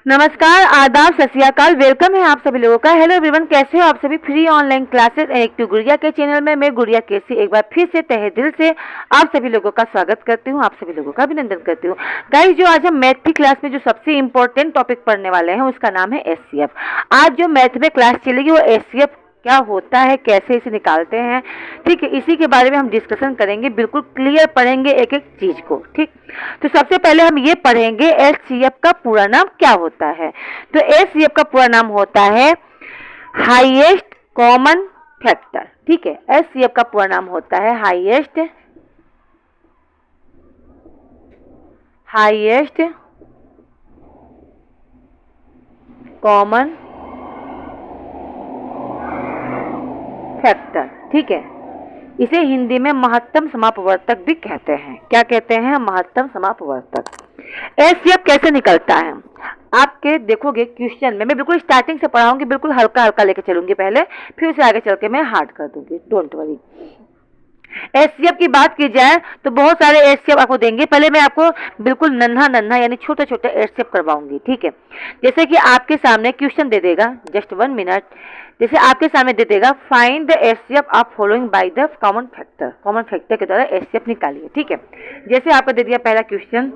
नमस्कार, आदाब, सत श्री अकाल। वेलकम है आप सभी लोगों का। हेलो एवरीवन, कैसे हो आप सभी। फ्री ऑनलाइन क्लासेस एक टू गुड़िया के चैनल में मैं गुड़िया केसी एक बार फिर से तहे दिल से आप सभी लोगों का स्वागत करती हूँ, आप सभी लोगों का अभिनंदन करती हूँ। गाइस, जो आज हम मैथ की क्लास में जो सबसे इम्पोर्टेंट टॉपिक पढ़ने वाले हैं उसका नाम है एचसीएफ। आज जो मैथ में क्लास चलेगी वो एचसीएफ क्या होता है, कैसे इसे निकालते हैं, ठीक है, इसी के बारे में हम डिस्कशन करेंगे। बिल्कुल क्लियर पढ़ेंगे एक एक चीज को, ठीक। तो सबसे पहले हम ये पढ़ेंगे एचसीएफ का पूरा नाम क्या होता है। तो एचसीएफ का पूरा नाम होता है हाईएस्ट कॉमन फैक्टर, ठीक है। एचसीएफ का पूरा नाम होता है हाईएस्ट कॉमन फैक्टर, ठीक है। इसे हिंदी में महत्तम समापवर्तक भी कहते हैं। क्या कहते हैं? महत्तम समापवर्तक। एचसीएफ कैसे निकलता है आपके देखोगे क्वेश्चन में। मैं बिल्कुल स्टार्टिंग से पढ़ाऊंगी, बिल्कुल हल्का हल्का लेके चलूंगी पहले, फिर उसे आगे चल के मैं हार्ड कर दूंगी, डोंट वरी। एचसीएफ की बात की जाए तो बहुत सारे एचसीएफ आपको देंगे। पहले मैं आपको बिल्कुल नन्हा नन्हा यानी छोटे छोटे एचसीएफ करवाऊंगी, ठीक है। जैसे कि आपके सामने क्वेश्चन दे देगा, जस्ट 1 मिनट। जैसे आपके सामने दे देगा find the HCF of following by the common factor. Common factor के द्वारा एचसीएफ निकालिए, ठीक है। जैसे आपको दे दिया पहला क्वेश्चन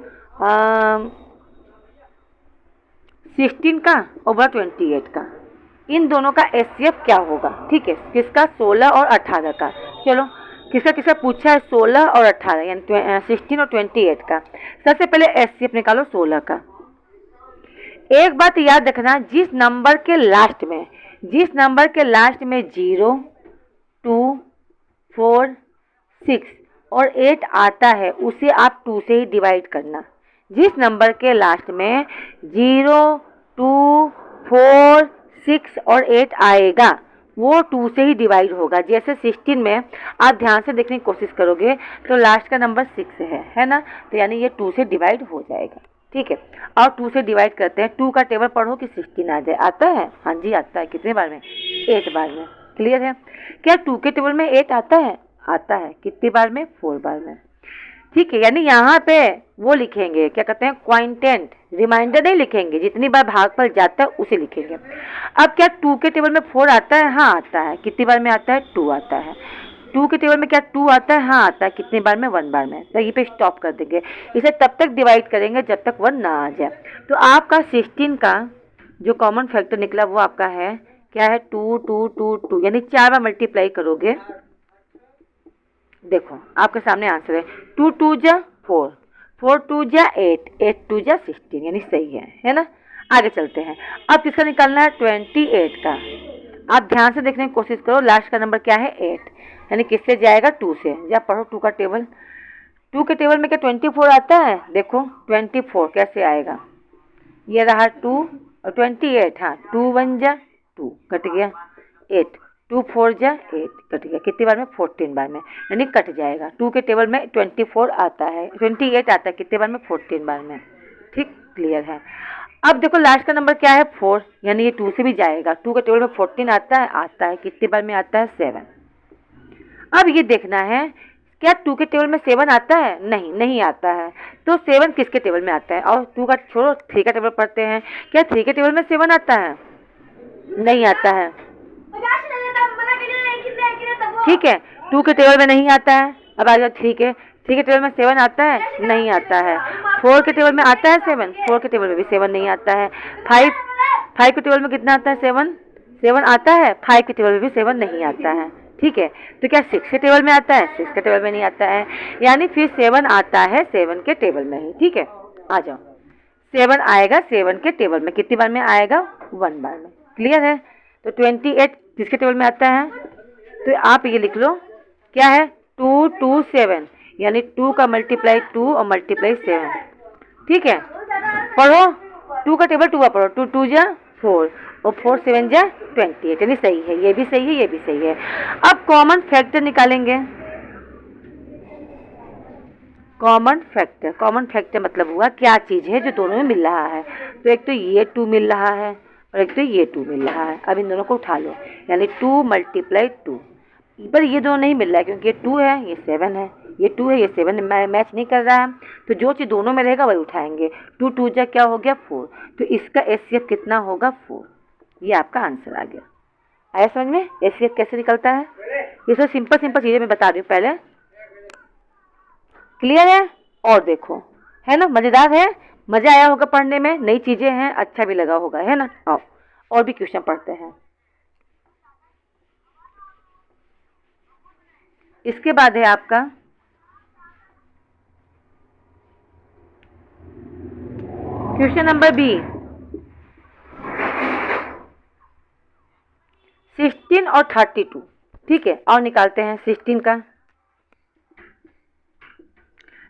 16 का ओवर 28 का, इन दोनों का एचसीएफ क्या होगा, ठीक है। किसका? 16 और 18 का। चलो किसका किसका पूछा है? 16 और 18 यानी 16 और 28 का। सबसे पहले एचसीएफ निकालो 16 का। एक बात याद रखना, जिस नंबर के लास्ट में 0, 2, 4, 6 और 8 आता है उसे आप 2 से ही डिवाइड करना। जिस नंबर के लास्ट में 0, 2, 4, 6 और 8 आएगा वो 2 से ही डिवाइड होगा। जैसे 16 में आप ध्यान से देखने की कोशिश करोगे तो लास्ट का नंबर 6 है ना, तो यानी ये 2 से डिवाइड हो जाएगा, ठीक है। और 2 से डिवाइड करते हैं, 2 का टेबल पढ़ो कि 16 आ जाए। आता है? हाँ जी आता है। कितने बार में? 8 बार में। क्लियर है? क्या 2 के टेबल में 8 आता है? आता है। कितनी बार में? 4 बार में, ठीक है। यानी यहाँ पे वो लिखेंगे, क्या कहते हैं, क्वाइंटेंट, रिमाइंडर नहीं लिखेंगे, जितनी बार भागफल जाता है उसे लिखेंगे। अब क्या 2 के टेबल में 4 आता है? हाँ आता है। कितनी बार में आता है? 2 आता है। 2 के टेबल में क्या 2 आता है? हाँ आता है। कितनी बार में? 1 बार में। तो यहीं पे स्टॉप कर देंगे। इसे तब तक डिवाइड करेंगे जब तक 1 ना आ जाए। तो आपका 16 का जो कॉमन फैक्टर निकला वो आपका है क्या है? 2, 2, 2, 2 यानी 4 बार मल्टीप्लाई करोगे। देखो आपके सामने आंसर है 2 2 जा 4, 4 2 जा 8, 8 2 जा 16 यानी सही है ना। आगे चलते हैं। अब किसका निकालना है? 28 का। आप ध्यान से देखने की कोशिश करो, लास्ट का नंबर क्या है? 8 यानी किससे जाएगा? 2 से। जब पढ़ो 2 का टेबल। 2 के टेबल में क्या 24 आता है? देखो 24 कैसे आएगा? ये रहा 2 और 28, हाँ 2 1 जा 2 कट गया 8, 2 4 जा 8 कट गया। कितनी बार में? 14 बार में, यानी कट जाएगा। 2 के टेबल में 24 आता है, 28 आता है, कितने बार में? 14 बार में, ठीक। क्लियर है? अब देखो लास्ट का नंबर क्या है? 4 यानी ये 2 से भी जाएगा। 2 के टेबल में 14 आता है, आता है, कितनी बार में आता है? 7। अब ये देखना है क्या 2 के टेबल में 7 आता है? नहीं, नहीं आता है। तो 7 किसके टेबल में आता है? और 2 का छोड़ो, 3 का टेबल पढ़ते हैं। क्या 3 के टेबल में 7 आता है? नहीं आता है, ठीक है। 2 के टेबल में नहीं आता है। अब आ जाओ 3 के। 3 के टेबल में 7 आता है? नहीं आता है। 4 के टेबल में आता है 7? 4 के टेबल में भी 7 नहीं आता है। 5 के टेबल में कितना आता है? 7 आता है। 5 के टेबल में भी 7 नहीं आता है, ठीक है। तो क्या 6 के टेबल में आता है? 6 के टेबल में नहीं आता है, यानी फिर 7 आता है 7 के टेबल में ही, ठीक है। आ जाओ 7 आएगा 7 के टेबल में, कितनी बार में आएगा? 1 बार में। क्लियर है? तो 28 किसके टेबल में आता है? तो आप ये लिख लो क्या है? 2 2 7 यानी 2 का मल्टीप्लाई 2 और मल्टीप्लाई 7, ठीक है। पढ़ो 2 का टेबल 2 का पढ़ो। 2 2 जा 4 और 4 7 जा 28 यानी सही है। ये भी सही है, ये भी सही है। अब कॉमन फैक्टर निकालेंगे। कॉमन फैक्टर मतलब हुआ क्या चीज़ है जो दोनों में मिल रहा है। तो एक तो ये 2 मिल रहा है और एक तो ये 2 मिल रहा है। अब इन दोनों को उठा लो, यानी 2 × 2 पर ये दोनों नहीं मिल रहा है क्योंकि ये 2 है, ये 7 है, ये 2 है, ये 7 मैच नहीं कर रहा है। तो जो चीज़ दोनों में रहेगा वही उठाएंगे। 2 2 जा क्या हो गया 4, तो इसका HCF कितना होगा 4। ये आपका आंसर आ गया। आया समझ में HCF कैसे निकलता है? ये सब सिंपल सिंपल चीज़ें मैं बता रही हूँ पहले। क्लियर है? और देखो, है ना, मज़ेदार है, मज़ा आया होगा पढ़ने में, नई चीज़ें हैं, अच्छा भी लगा होगा, है ना। आओ और भी क्वेश्चन पढ़ते हैं। इसके बाद है आपका क्वेश्चन नंबर बी, 16 और 32। ठीक है, और निकालते हैं 16 का।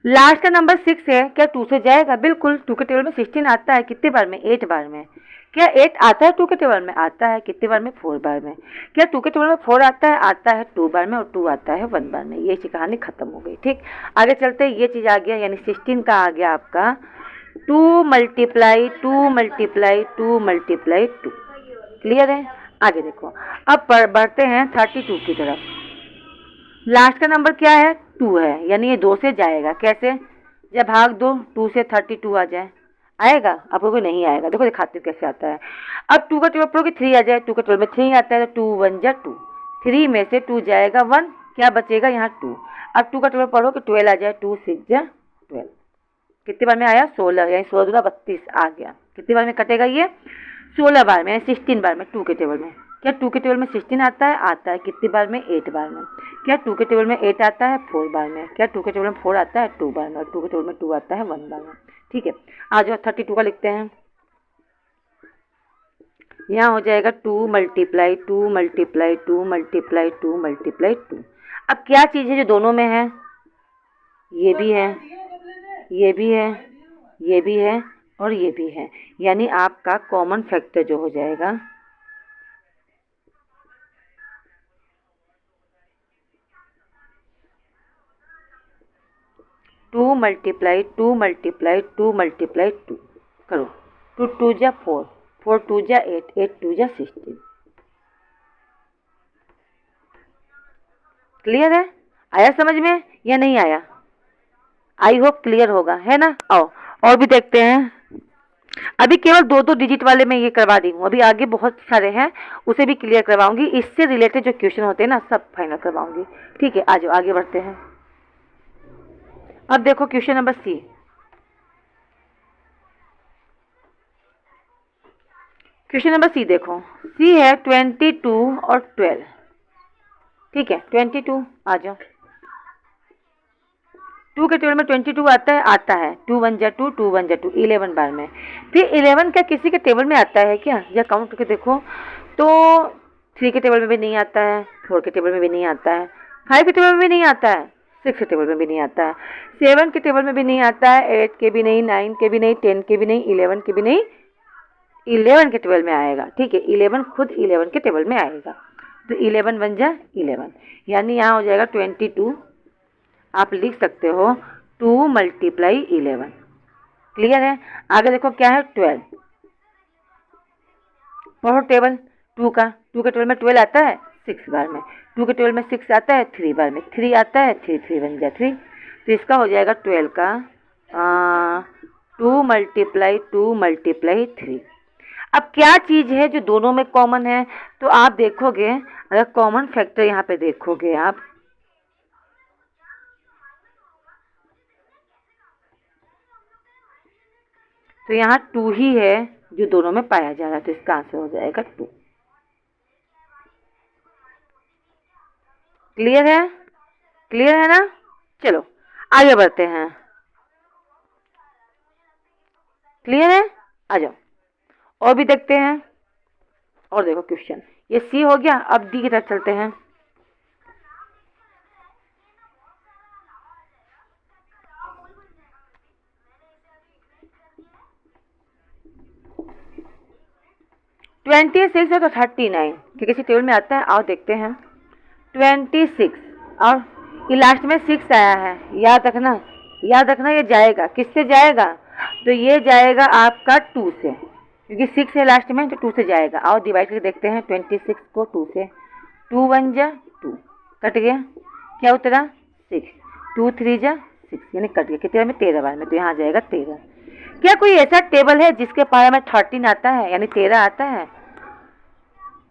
लास्ट का नंबर 6 है, क्या 2 से जाएगा? बिल्कुल, 2 के टेबल में 16 आता है, कितने बार में? 8 बार में। क्या 8 आता है 2 के टेबल में? आता है, कितने बार में? 4 बार में। क्या 2 के टेबल में 4 आता है? आता है 2 बार में, और 2 आता है 1 बार में। ये कहानी खत्म हो गई। ठीक, आगे चलते हैं। ये चीज़ आ गया, यानी 16 का आ गया आपका 2 × 2 × 2 × 2। क्लियर है? आगे देखो, अब बढ़ते हैं 32 की तरफ। लास्ट का नंबर क्या है? 2 है, यानी ये 2 से जाएगा। कैसे? जब भाग दो 2 से 32 आ जाए, आएगा? आपको कोई नहीं आएगा। देखो दिखाती हूँ कैसे आता है। अब 2 का टेबल पढ़ोगे 3 आ जाए, 2 का टेबल में 3 आता है, तो 2 1 जा 2, 3 में से 2 जाएगा 1, क्या बचेगा यहाँ 2। अब 2 का टेबल पढ़ोगे 12 आ जाए, 2 6 जा 12, कितने बार में आया? 16, यानी 16 दूना 32 आ गया। कितने बार में कटेगा ये? 16 बार में, यानी 16 बार में 2 के टेबल में। क्या 2 के टेबल में 16 आता है? आता है, कितनी बार में? 8 बार में। क्या 2 के टेबल में 8 आता है? 4 बार में। क्या 2 के टेबल में 4 आता है? 2 बार में। और 2 के टेबल में 2 आता है 1 बार में। ठीक है, आ जाओ 32 का लिखते हैं। यहाँ हो जाएगा 2 × 2 × 2 × 2 × 2। अब क्या चीज़ है जो दोनों में है? ये भी है, ये भी है, ये भी है, और ये भी है, यानी आपका कॉमन फैक्टर जो हो जाएगा टू मल्टीप्लाई 2 करो। 2 2 जा 4, 4 2 जा 8, 8 2 जा 16। क्लियर है? आया समझ में या नहीं आया? आई होप क्लियर होगा, है ना। आओ और भी देखते हैं। अभी केवल 2 डिजिट वाले में ये करवा दी हूँ, अभी आगे बहुत सारे हैं, उसे भी क्लियर करवाऊंगी। इससे रिलेटेड जो क्वेश्चन होते हैं ना, सब फाइनल करवाऊंगी। ठीक है, आ जाओ आगे बढ़ते हैं। अब देखो question number C. Question number C देखो, सी है 22 और 12। ठीक है, 22 आ जाओ। 2 के टेबल में 22 आता है? आता है, 2 1 जा 2, 2 1 जा 2, 11 बार में। फिर 11 क्या किसी के टेबल में आता है क्या? या काउंट करके देखो तो 3 के टेबल में भी नहीं आता है, 4 के टेबल में भी नहीं आता है, 5 के टेबल में भी नहीं आता है, 6 के टेबल में भी नहीं आता है, 7 के टेबल में भी नहीं आता है, 8 के भी नहीं, 9 के भी नहीं, 10 के भी नहीं, 11 के भी नहीं। 11 के टेबल में आएगा। ठीक है, 11 खुद 11 के टेबल में आएगा, तो 11 1 जा 11, यानी यहाँ हो जाएगा 22। आप लिख सकते हो 2 × 11। क्लियर है? आगे देखो क्या है 12। पढ़ो टेबल 2 का। 2 के टेबल में 12 आता है 6 बार में, 2 के टेबल में 6 आता है 3 बार में, 3 आता है 3 3 1 जा 3, तो इसका हो जाएगा 12 का 2 × 2 × 3। अब क्या चीज़ है जो दोनों में कॉमन है? तो आप देखोगे, अगर कॉमन फैक्टर यहाँ पे देखोगे आप, तो यहाँ 2 ही है जो दोनों में पाया जा रहा है, तो इसका आंसर हो जाएगा 2। क्लियर है? क्लियर है ना? चलो आगे बढ़ते हैं। क्लियर है? आ जाओ और भी देखते हैं। और देखो क्वेश्चन, ये सी हो गया। अब डी की तरफ चलते हैं। (26) और 39 कि किसी टेबल में आता है। आओ देखते हैं। 26 और ये लास्ट में 6 आया है, याद रखना, याद रखना, ये जाएगा किससे जाएगा? तो ये जाएगा आपका 2 से, क्योंकि 6 है लास्ट में, तो 2 से जाएगा। आओ डिवाइड करके देखते हैं 26 को 2 से। 2 1 जा 2, कट गया, क्या उतरा 6, 2 3 जा 6, यानी कट गया कितने बार में 13 बार में, तो यहाँ आ जाएगा 13। क्या कोई ऐसा टेबल है जिसके पारा में 13 आता है यानी 13 आता है?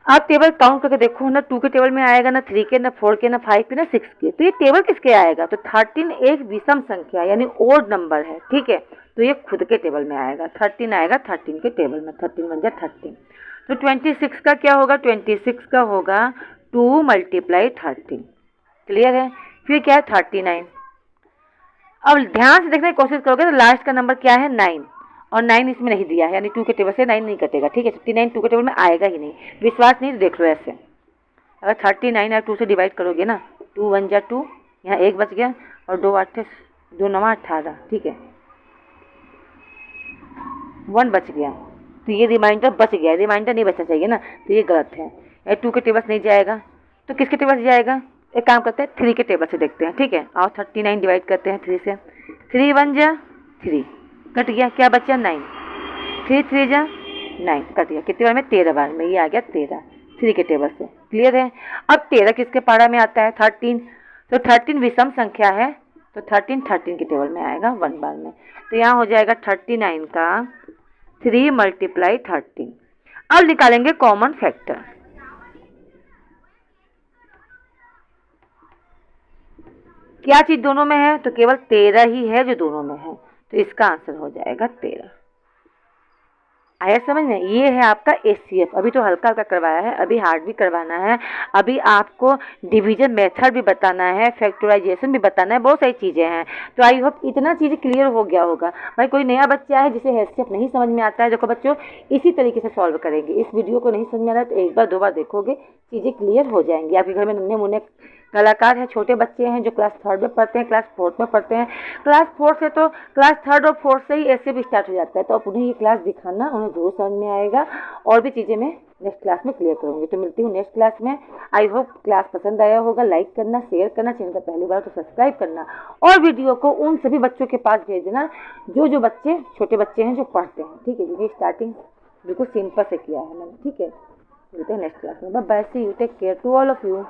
आप टेबल काउंट करके देखो ना, 2 के टेबल में आएगा ना 3 के, ना 4 के, ना 5 के, ना 6 के, तो ये टेबल किसके आएगा? तो 13 एक विषम संख्या यानी ओड नंबर है, ठीक है, तो ये खुद के टेबल में आएगा, 13 आएगा 13 के टेबल में, 13 1 जा 13। तो 26 का क्या होगा? 26 का होगा 2 × 13, क्लियर है? फिर क्या है 39। अब ध्यान से देखने की कोशिश करोगे तो लास्ट का नंबर क्या है 9, और 9 इसमें नहीं दिया है, यानी 2 के टेबल से 9 नहीं कटेगा, ठीक है, 59 2 के टेबल में आएगा ही नहीं। विश्वास नहीं तो देख लो ऐसे, अगर 39 आप 2 से डिवाइड करोगे ना, 2 1 जा 2, यहाँ 1 बच गया, और 2 8 2 9 18, ठीक है, 1 बच गया, तो ये रिमाइंडर बच गया, रिमाइंडर नहीं बचना चाहिए ना, तो ये गलत है, ये 2 के टेबल से नहीं जाएगा, तो किसके टेबल से जाएगा? एक काम करते हैं 3 के टेबल से देखते हैं, ठीक है, और 39 डिवाइड करते हैं 3 से, 3 1 जा 3, कट गया, क्या बचा 9, 3 3 जा 9, कट गया कितने बार में? 13 बार में, ये आ गया 13 3 के टेबल से, क्लियर है? अब 13 किसके पारा में आता है? 13, तो 13 विषम संख्या है, तो 13 13 के टेबल में आएगा 1 बार में, तो यहाँ हो जाएगा 39 का 3 × 13। अब निकालेंगे कॉमन फैक्टर। क्या चीज दोनों में है? तो केवल 13 ही है जो दोनों में है, तो इसका आंसर हो जाएगा 13। आया समझ में? ये है आपका एचसीएफ। अभी तो हल्का हल्का करवाया है, अभी हार्ड भी करवाना है, अभी आपको डिवीजन मेथड भी बताना है, फैक्टराइजेशन भी बताना है, बहुत सारी चीज़ें हैं। तो आई होप इतना चीज़ क्लियर हो गया होगा। भाई कोई नया बच्चा है जिसे एचसीएफ नहीं समझ में आता है, देखो बच्चों इसी तरीके से सॉल्व करेंगे। इस वीडियो को नहीं समझ में आ रहा है तो एक बार 2 बार देखोगे, चीज़ें क्लियर हो जाएंगी। आपके घर में नन्हे मुन्ने कलाकार हैं, छोटे बच्चे हैं जो क्लास 3 में पढ़ते हैं, क्लास 4 में पढ़ते हैं, क्लास 4 से तो क्लास 3 और 4 से ही ऐसे भी स्टार्ट हो जाता है, तो आप उन्हें ये क्लास दिखाना, उन्हें जरूर समझ में आएगा। और भी चीज़ें मैं नेक्स्ट क्लास में क्लियर करूँगी। तो मिलती हूँ नेक्स्ट क्लास में। आई होप क्लास पसंद आया होगा। लाइक करना, शेयर करना, चैनल पर पहली बार तो सब्सक्राइब करना, और वीडियो को उन सभी बच्चों के पास भेज देना जो बच्चे छोटे बच्चे हैं जो पढ़ते हैं, ठीक है, क्योंकि स्टार्टिंग बिल्कुल सिंपल से किया है मैंने, ठीक है। मिलते हैं नेक्स्ट क्लास में। Bye bye, see you, take care to all of you.